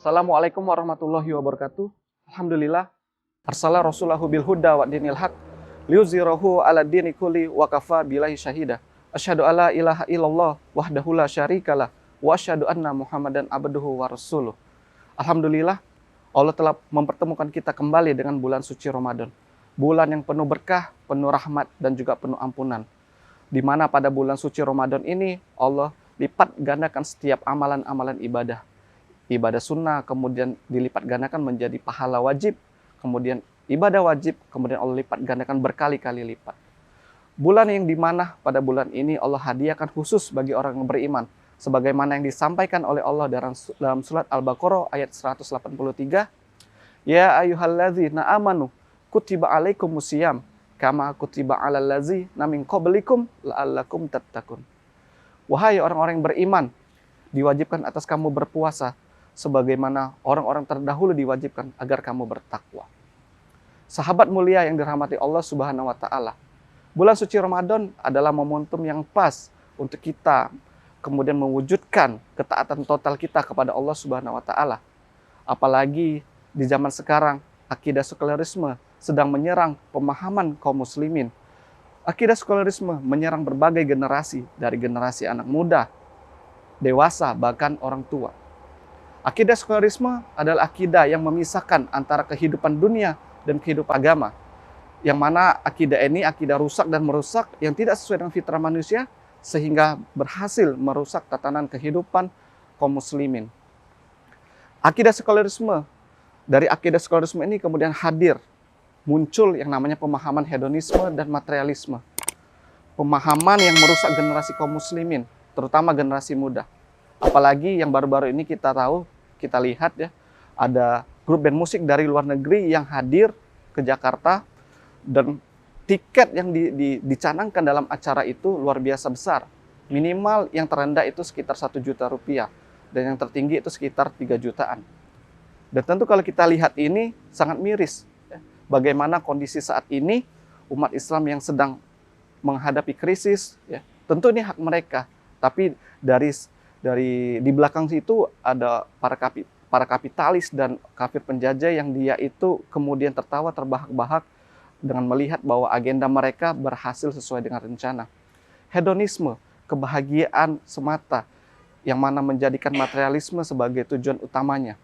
Assalamualaikum warahmatullahi wabarakatuh. Alhamdulillah. Arsala rasulahu bil huda wa dinil haq liyuzhirahu ala dini kulli wa kafa billahi syahida. Asyhadu alla ilaha illallah wahdahu la syarikalah wa asyhadu anna Muhammadan abduhu wa rasuluh. Alhamdulillah, Allah telah mempertemukan kita kembali dengan bulan suci Ramadan. Bulan yang penuh berkah, penuh rahmat dan juga penuh ampunan. Di mana pada bulan suci Ramadan ini Allah lipat gandakan setiap amalan-amalan ibadah. Ibadah sunnah kemudian dilipat gandakan menjadi pahala wajib, kemudian ibadah wajib, kemudian Allah lipat gandakan berkali-kali lipat. Bulan yang dimana pada bulan ini Allah hadiahkan khusus bagi orang yang beriman, sebagaimana yang disampaikan oleh Allah dalam surat Al-Baqarah ayat 183, Ya ayyuhalladzina amanu kutiba alaikumusiyam kama kutiba alal ladzina min qablikum la'allakum tattaqun. Wahai orang-orang yang beriman, diwajibkan atas kamu berpuasa sebagaimana orang-orang terdahulu diwajibkan agar kamu bertakwa. Sahabat mulia yang dirahmati Allah Subhanahu wa taala. Bulan suci Ramadan adalah momentum yang pas untuk kita kemudian mewujudkan ketaatan total kita kepada Allah Subhanahu wa taala. Apalagi di zaman sekarang akidah sekularisme sedang menyerang pemahaman kaum muslimin. Akidah sekularisme menyerang berbagai generasi, dari generasi anak muda, dewasa, bahkan orang tua. Akidah sekularisme adalah akidah yang memisahkan antara kehidupan dunia dan kehidupan agama. Yang mana akidah ini akidah rusak dan merusak yang tidak sesuai dengan fitrah manusia sehingga berhasil merusak tatanan kehidupan kaum muslimin. Dari akidah sekularisme ini kemudian hadir, muncul yang namanya pemahaman hedonisme dan materialisme. Pemahaman yang merusak generasi kaum muslimin, terutama generasi muda. Apalagi yang baru-baru ini kita tahu, kita lihat ya, ada grup band musik dari luar negeri yang hadir ke Jakarta dan tiket yang dicanangkan dalam acara itu luar biasa besar. Minimal yang terendah itu sekitar 1 juta rupiah dan yang tertinggi itu sekitar 3 jutaan. Dan tentu kalau kita lihat ini sangat miris. Bagaimana kondisi saat ini umat Islam yang sedang menghadapi krisis, ya, tentu ini hak mereka. Tapi dari di belakang situ ada para kapitalis dan kafir penjajah yang dia itu kemudian tertawa terbahak-bahak dengan melihat bahwa agenda mereka berhasil sesuai dengan rencana. Hedonisme, kebahagiaan semata yang mana menjadikan materialisme sebagai tujuan utamanya.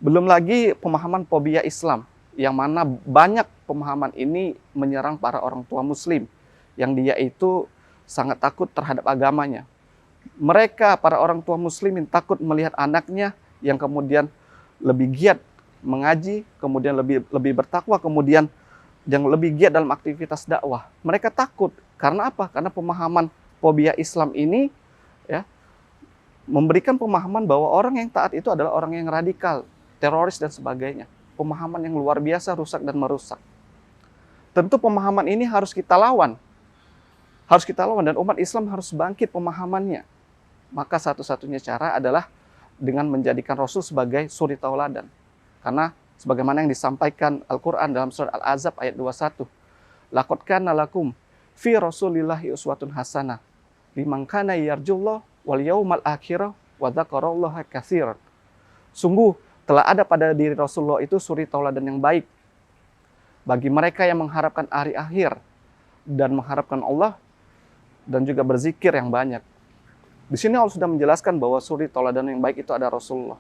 Belum lagi pemahaman fobia Islam yang mana banyak pemahaman ini menyerang para orang tua muslim yang dia itu sangat takut terhadap agamanya. Mereka, para orang tua muslimin, takut melihat anaknya yang kemudian lebih giat mengaji, kemudian lebih bertakwa, kemudian yang lebih giat dalam aktivitas dakwah. Mereka takut. Karena apa? Karena pemahaman fobia Islam ini ya, memberikan pemahaman bahwa orang yang taat itu adalah orang yang radikal, teroris dan sebagainya. Pemahaman yang luar biasa rusak dan merusak. Tentu pemahaman ini harus kita lawan. Dan umat Islam harus bangkit pemahamannya. Maka satu-satunya cara adalah dengan menjadikan Rasul sebagai suri tauladan. Karena sebagaimana yang disampaikan Al-Quran dalam surat Al-Ahzab ayat 21. Laqad kana lakum fi Rasulillahi uswatun hasanah liman kana yarjullah wal yaumal akhirah wa dzakarallaha katsiran. Sungguh telah ada pada diri Rasulullah itu suri tauladan yang baik bagi mereka yang mengharapkan hari akhir dan mengharapkan Allah dan juga berzikir yang banyak. Di sini Allah sudah menjelaskan bahwa suri tauladan yang baik itu ada Rasulullah.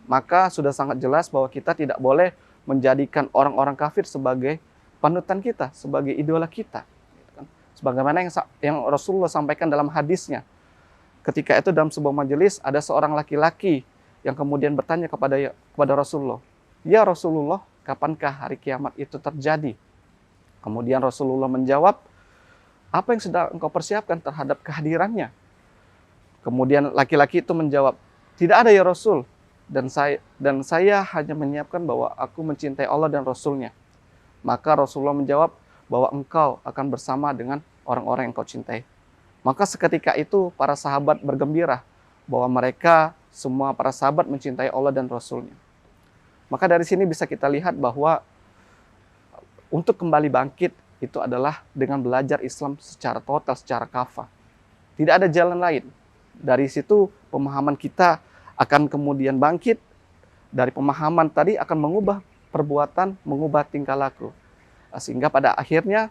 Maka sudah sangat jelas bahwa kita tidak boleh menjadikan orang-orang kafir sebagai panutan kita, sebagai idola kita. Sebagaimana yang Rasulullah sampaikan dalam hadisnya. Ketika itu dalam sebuah majelis ada seorang laki-laki yang kemudian bertanya kepada Rasulullah, "Ya Rasulullah, kapankah hari kiamat itu terjadi?" Kemudian Rasulullah menjawab, "Apa yang sedang engkau persiapkan terhadap kehadirannya?" Kemudian laki-laki itu menjawab, "Tidak ada ya Rasul, dan saya hanya menyiapkan bahwa aku mencintai Allah dan Rasulnya." Maka Rasulullah menjawab bahwa engkau akan bersama dengan orang-orang yang kau cintai. Maka seketika itu para sahabat bergembira bahwa mereka semua para sahabat mencintai Allah dan Rasulnya. Maka dari sini bisa kita lihat bahwa untuk kembali bangkit itu adalah dengan belajar Islam secara total, secara kafah. Tidak ada jalan lain. Dari situ pemahaman kita akan kemudian bangkit dari pemahaman tadi akan mengubah perbuatan, mengubah tingkah laku. Sehingga pada akhirnya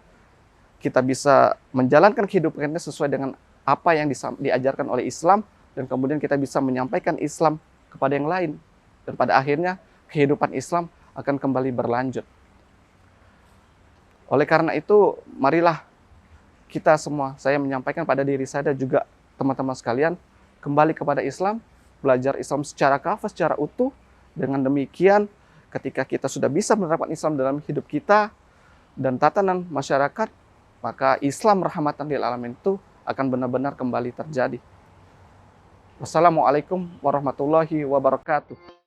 kita bisa menjalankan kehidupan kita sesuai dengan apa yang diajarkan oleh Islam, dan kemudian kita bisa menyampaikan Islam kepada yang lain. Dan pada akhirnya kehidupan Islam akan kembali berlanjut. Oleh karena itu, marilah kita semua, saya menyampaikan pada diri saya dan juga teman-teman sekalian, kembali kepada Islam, belajar Islam secara kafah, secara utuh. Dengan demikian, ketika kita sudah bisa menerapkan Islam dalam hidup kita dan tatanan masyarakat, maka Islam rahmatan lil alamin itu akan benar-benar kembali terjadi. Wassalamualaikum warahmatullahi wabarakatuh.